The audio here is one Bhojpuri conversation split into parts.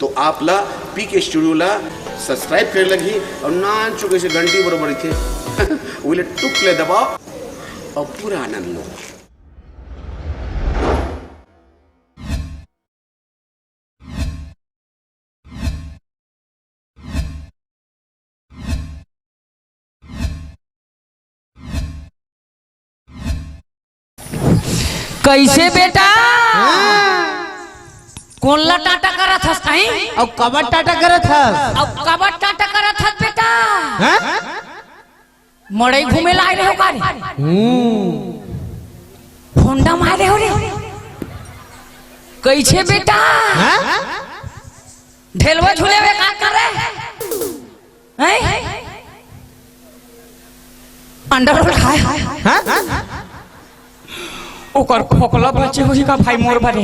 तो आपला पीके स्टुडिओला सबस्क्राईब करायला लगी और नान चुके से घंटी बरोबर इथे उले टुकले दबाव और पूरा आनंद लो। कैसे बेटा कोल्ला टाटा करत हस कहीं अब कबट टाटा करत हस अब कबट टाटा करत हस बेटा मड़ई घूमे लाए रहे हो का रे होंडा मारे हो रे कैसे बेटा ढेलवा झूले में का कर रहे हैं अंडर खाए ओकर खोखला बच्चे होई का भाई मोर भरे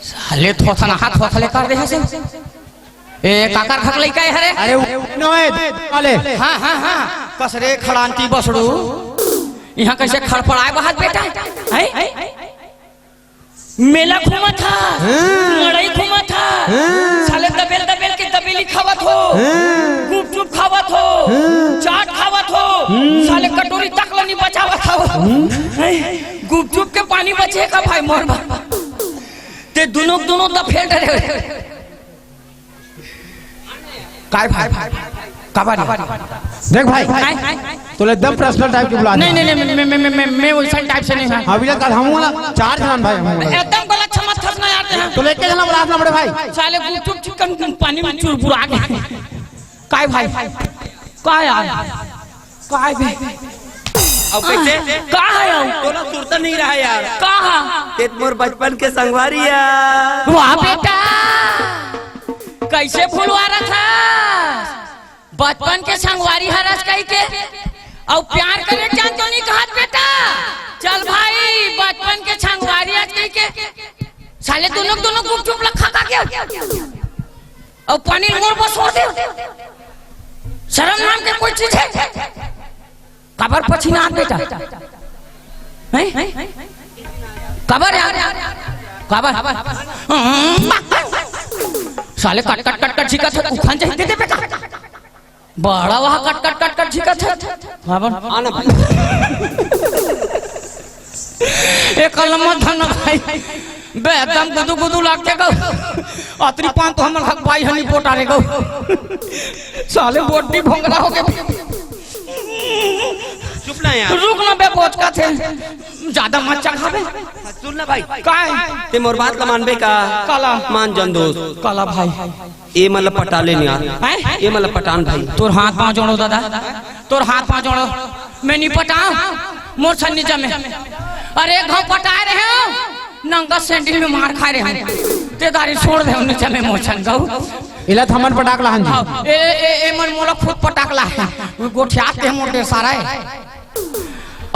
साले थोथना हाथ थोथले कर दे हसे ए काकर खकलई काय हरे अरे नोए वाले हां कसरे खड़ांती बसड़ू यहां कैसे खड़पड़ाए बहात बेटा है मेला घुमा था मड़ई घुमा था साले दबेल दबेल के दबेली खावत हो गुपचुप खावत हो चाट खावत हो साले कटोरी तक नहीं बचावत हो गुपचुप के पानी बचे का भाई मोर ते दोनों द फेल रहे काय भाई कबाड़ी देख भाई तोले दम पर्सनल टाइप के बुला नहीं मैं वैसा टाइप से नहीं है अभी तक हम वाला चार जन भाई हम एकदम गलत समझ थस ना आते हैं तो लेके जाना बुला बड़े भाई साले गुपचुप चिकन पानी में चुरपुरा गए काय भाई काय यार काय बे अब कैसे कहा है तोला सुरता नहीं रहा यार कहा तेत मोर बचपन के संगवारी यार वाह बेटा कैसे भूलवा रखा बचपन के संगवारी हरस कही के और प्यार करे जान तो नहीं कहा बेटा चल भाई बचपन के संगवारी आज कही के साले दोनों गुपचुप लखा का क्या और पानी मोर बस हो दे शर्म नाम के कोई चीज है कबर पछीना बेटा हैं कबर यार कबर साले कट कट कट कट झिका था उखान चाहिए दे बेटा बड़ा वहां कट कट कट कट झिका था कबर आना भाई एक कलम धन भाई बे एकदम गुदु गुदु लाग के गो अतरी पान तो हमर हक भाई हनी पोटा रे गो साले बोटी भोंगरा हो गए चुप ना यार रुक ना बे पोच का थे ज्यादा मत चखाबे सुन ना भाई काय ते मोर बात ला मानबे का काला मान जन दोस्त काला भाई ए मतलब पटाले नहीं यार ए मतलब पठान भाई तोर हाथ पांव जोड़ो दादा तोर हाथ पांव जोड़ो मैं नहीं पटाऊं मोर छन्नी जमे अरे घाव पटाए रहे हो नंगा सैंडल में मार खा रहे हैं ते दारी छोड़ दे नीचे में मोछन गऊ इला थमन पटाकला हन ए मन मोला खुद पटाकला है वो गोठिया के मोटे सारा है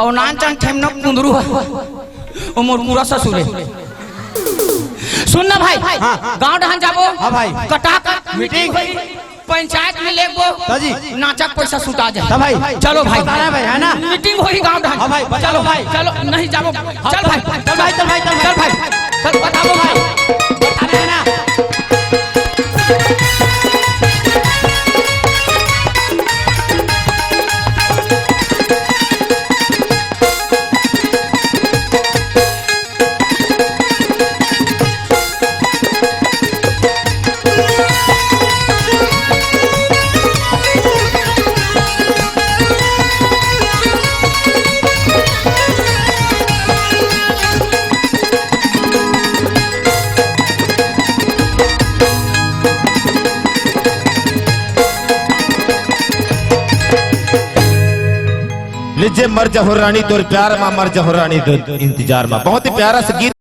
और नानचन ठेम न कुंदरू ओ मोर पूरा ससुर सुन ना भाई गांव डहन जाबो हां भाई कटाक मीटिंग पंचायत में लेबो दादी नाचक पैसा सुटा जाए हां भाई चलो भाई भाई है ना मीटिंग होई गांव डहन हां भाई चलो भाई चलो नहीं जाबो चल भाई चल भाई चल भाई चल भाई चल बताओ भाई बता रहे ना जे मर जहो रानी तोर प्यार मा मर जहो रानी इंतजार मा बहुत ही प्यारा सा गीत